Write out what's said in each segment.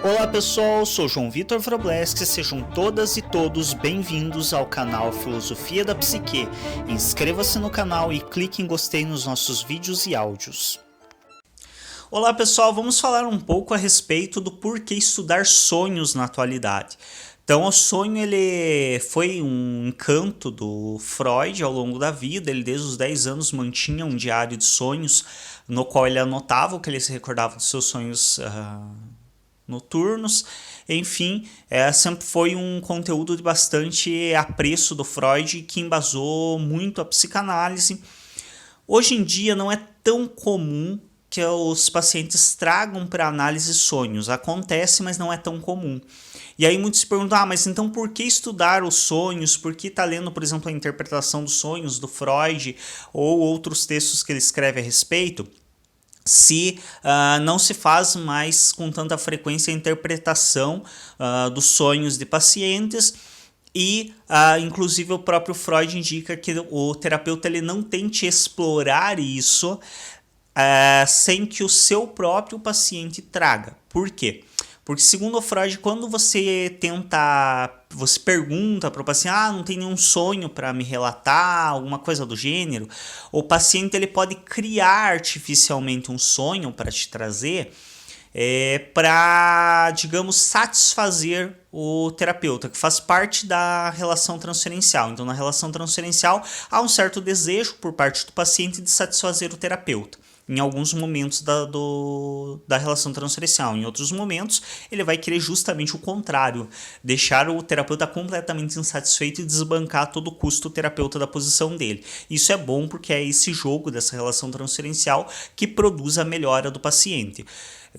Olá pessoal, sou João Vitor Wrobleski, sejam todas e todos bem-vindos ao canal Filosofia da Psique. Inscreva-se no canal e clique em gostei nos nossos vídeos e áudios. Olá pessoal, vamos falar um pouco a respeito do porquê estudar sonhos na atualidade. Então o sonho ele foi um encanto do Freud ao longo da vida. Ele desde os 10 anos mantinha um diário de sonhos no qual ele anotava o que ele se recordava dos seus sonhos noturnos. Enfim, sempre foi um conteúdo de bastante apreço do Freud, que embasou muito a psicanálise. Hoje em dia não é tão comum que os pacientes tragam para análise sonhos. Acontece, mas não é tão comum. E aí muitos se perguntam, mas então por que estudar os sonhos? Por que tá lendo, por exemplo, a interpretação dos sonhos do Freud ou outros textos que ele escreve a respeito? Se não se faz mais com tanta frequência a interpretação dos sonhos de pacientes e, inclusive, o próprio Freud indica que o terapeuta ele não tente explorar isso sem que o seu próprio paciente traga. Por quê? Porque, segundo o Freud, quando você pergunta para o paciente, não tem nenhum sonho para me relatar, alguma coisa do gênero, o paciente ele pode criar artificialmente um sonho para te trazer para, digamos, satisfazer o terapeuta, que faz parte da relação transferencial. Então, na relação transferencial, há um certo desejo por parte do paciente de satisfazer o terapeuta. Em alguns momentos da relação transferencial. Em outros momentos, ele vai querer justamente o contrário, deixar o terapeuta completamente insatisfeito e desbancar a todo custo o terapeuta da posição dele. Isso é bom porque é esse jogo dessa relação transferencial que produz a melhora do paciente.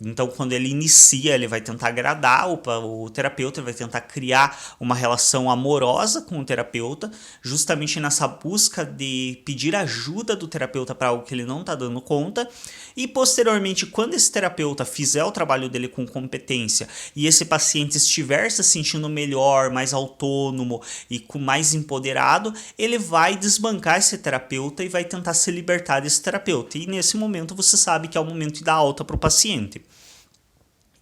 Então, quando ele inicia, ele vai tentar agradar o terapeuta, ele vai tentar criar uma relação amorosa com o terapeuta, justamente nessa busca de pedir ajuda do terapeuta para algo que ele não está dando conta. E, posteriormente, quando esse terapeuta fizer o trabalho dele com competência e esse paciente estiver se sentindo melhor, mais autônomo e mais empoderado, ele vai desbancar esse terapeuta e vai tentar se libertar desse terapeuta. E, nesse momento, você sabe que é o momento de dar alta para o paciente.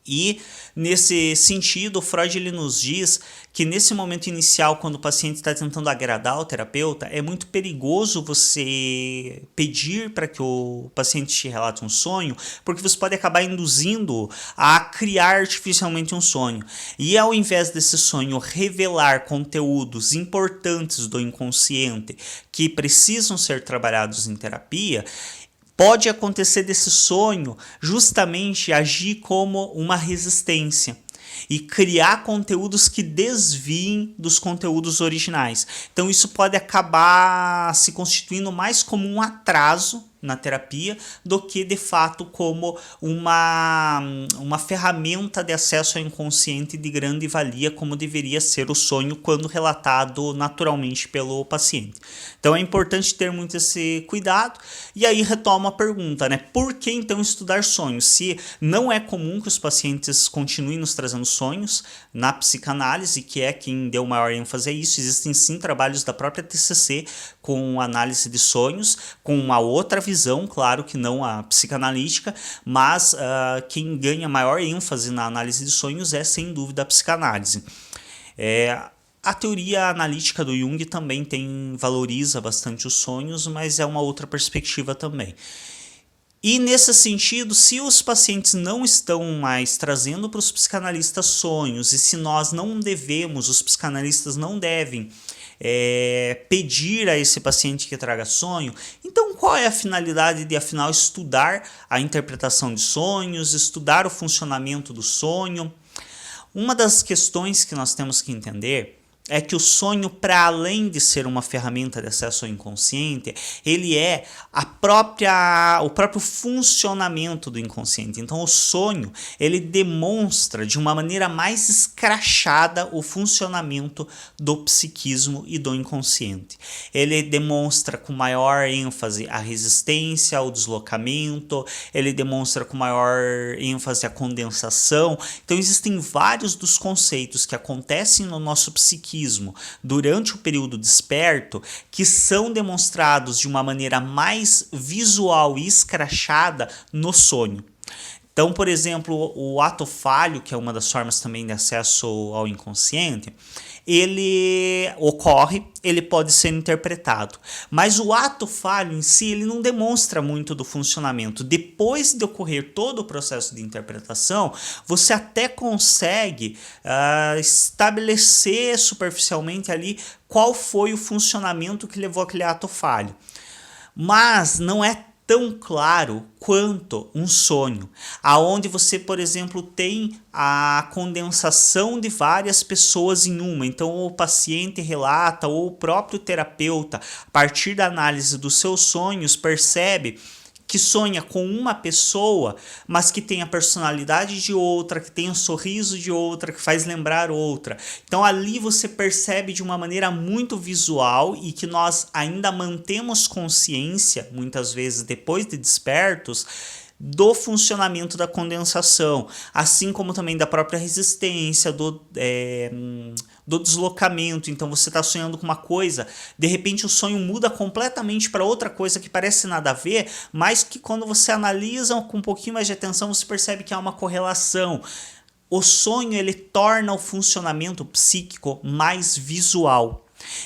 E, nesse sentido, o Freud ele nos diz que nesse momento inicial, quando o paciente está tentando agradar o terapeuta, é muito perigoso você pedir para que o paciente te relate um sonho, porque você pode acabar induzindo a criar artificialmente um sonho. E ao invés desse sonho revelar conteúdos importantes do inconsciente que precisam ser trabalhados em terapia, pode acontecer desse sonho justamente agir como uma resistência e criar conteúdos que desviem dos conteúdos originais. Então isso pode acabar se constituindo mais como um atraso na terapia do que de fato como uma ferramenta de acesso ao inconsciente de grande valia, como deveria ser o sonho quando relatado naturalmente pelo paciente. Então é importante ter muito esse cuidado. E aí retoma a pergunta, né? Por que então estudar sonhos? Se não é comum que os pacientes continuem nos trazendo sonhos na psicanálise, que é quem deu maior ênfase a isso, existem sim trabalhos da própria TCC com análise de sonhos, com uma outra visão, claro que não a psicanalítica, mas quem ganha maior ênfase na análise de sonhos é sem dúvida a psicanálise. A teoria analítica do Jung também valoriza bastante os sonhos, mas é uma outra perspectiva também. E nesse sentido, se os pacientes não estão mais trazendo para os psicanalistas sonhos, e se nós não devemos, os psicanalistas não devem pedir a esse paciente que traga sonho, então qual é a finalidade de afinal estudar a interpretação de sonhos, estudar o funcionamento do sonho? Uma das questões que nós temos que entender é que o sonho, para além de ser uma ferramenta de acesso ao inconsciente, ele é o próprio funcionamento do inconsciente. Então o sonho, ele demonstra de uma maneira mais escrachada o funcionamento do psiquismo e do inconsciente. Ele demonstra com maior ênfase a resistência ao deslocamento, ele demonstra com maior ênfase a condensação. Então existem vários dos conceitos que acontecem no nosso psiquismo psiquismo durante o período desperto que são demonstrados de uma maneira mais visual e escrachada no sonho. Então, por exemplo, o ato falho, que é uma das formas também de acesso ao inconsciente, ele ocorre, ele pode ser interpretado. Mas o ato falho em si, ele não demonstra muito do funcionamento. Depois de ocorrer todo o processo de interpretação, você até consegue estabelecer superficialmente ali qual foi o funcionamento que levou aquele ato falho. Mas não é tão claro quanto um sonho, aonde você, por exemplo, tem a condensação de várias pessoas em uma. Então, o paciente relata ou o próprio terapeuta, a partir da análise dos seus sonhos, percebe que sonha com uma pessoa, mas que tem a personalidade de outra, que tem o sorriso de outra, que faz lembrar outra. Então ali você percebe de uma maneira muito visual e que nós ainda mantemos consciência, muitas vezes depois de despertos, do funcionamento da condensação, assim como também da própria resistência, do deslocamento. Então você está sonhando com uma coisa, de repente o sonho muda completamente para outra coisa que parece nada a ver, mas que quando você analisa com um pouquinho mais de atenção, você percebe que há uma correlação. O sonho, ele torna o funcionamento psíquico mais visual.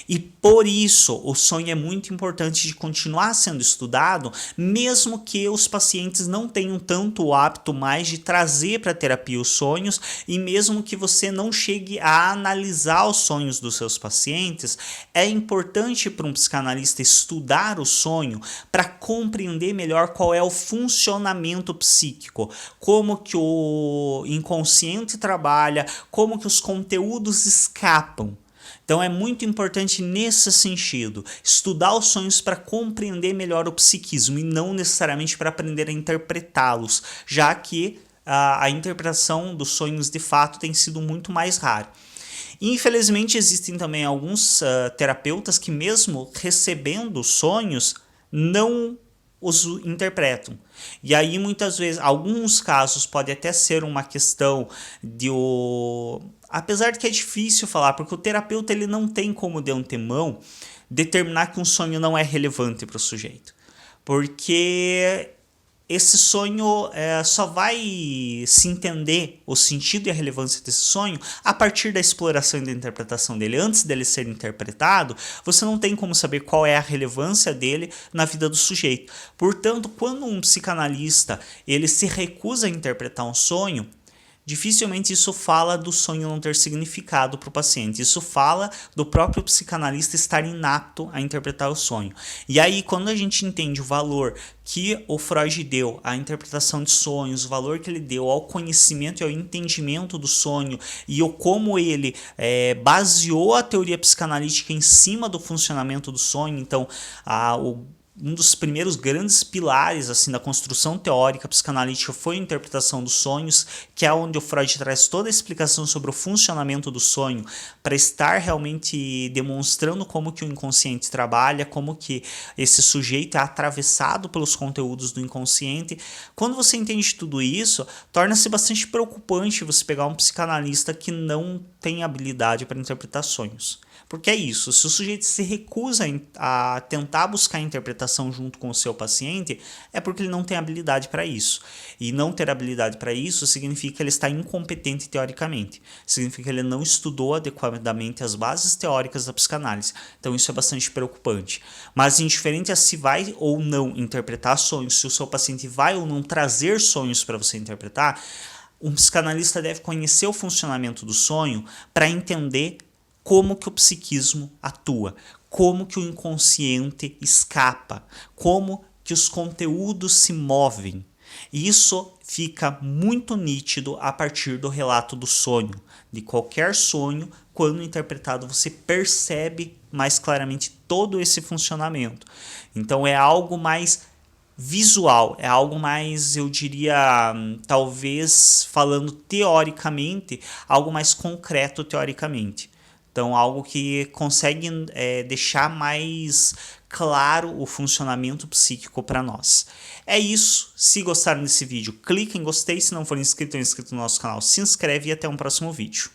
E por isso o sonho é muito importante de continuar sendo estudado, mesmo que os pacientes não tenham tanto o hábito mais de trazer para a terapia os sonhos, e mesmo que você não chegue a analisar os sonhos dos seus pacientes, é importante para um psicanalista estudar o sonho para compreender melhor qual é o funcionamento psíquico, como que o inconsciente trabalha, como que os conteúdos escapam. Então é muito importante nesse sentido, estudar os sonhos para compreender melhor o psiquismo e não necessariamente para aprender a interpretá-los, já que a interpretação dos sonhos de fato tem sido muito mais rara. Infelizmente existem também alguns terapeutas que mesmo recebendo sonhos não os interpretam. E aí muitas vezes, alguns casos pode até ser uma questão de apesar de que é difícil falar, porque o terapeuta ele não tem como de antemão determinar que um sonho não é relevante para o sujeito. Porque esse sonho só vai se entender o sentido e a relevância desse sonho a partir da exploração e da interpretação dele. Antes dele ser interpretado, você não tem como saber qual é a relevância dele na vida do sujeito. Portanto, quando um psicanalista ele se recusa a interpretar um sonho, dificilmente isso fala do sonho não ter significado para o paciente. Isso fala do próprio psicanalista estar inapto a interpretar o sonho. E aí, quando a gente entende o valor que o Freud deu à interpretação de sonhos, o valor que ele deu ao conhecimento e ao entendimento do sonho e o como ele baseou a teoria psicanalítica em cima do funcionamento do sonho, então um dos primeiros grandes pilares assim da construção teórica psicanalítica foi a interpretação dos sonhos, que é onde o Freud traz toda a explicação sobre o funcionamento do sonho, para estar realmente demonstrando como que o inconsciente trabalha, como que esse sujeito é atravessado pelos conteúdos do inconsciente. Quando você entende tudo isso, torna-se bastante preocupante você pegar um psicanalista que não tem habilidade para interpretar sonhos. Porque é isso, se o sujeito se recusa a tentar buscar a interpretação junto com o seu paciente, é porque ele não tem habilidade para isso. E não ter habilidade para isso significa que ele está incompetente teoricamente. Significa que ele não estudou adequadamente as bases teóricas da psicanálise. Então isso é bastante preocupante. Mas indiferente a se vai ou não interpretar sonhos, se o seu paciente vai ou não trazer sonhos para você interpretar, um psicanalista deve conhecer o funcionamento do sonho para entender como que o psiquismo atua, como que o inconsciente escapa, como que os conteúdos se movem. E isso fica muito nítido a partir do relato do sonho. De qualquer sonho, quando interpretado, você percebe mais claramente todo esse funcionamento. Então é algo mais visual, é algo mais, eu diria, talvez falando teoricamente, algo mais concreto teoricamente. Então, algo que consegue deixar mais claro o funcionamento psíquico para nós. É isso. Se gostaram desse vídeo, clique em gostei. Se não for inscrito ou inscrito no nosso canal, se inscreve e até um próximo vídeo.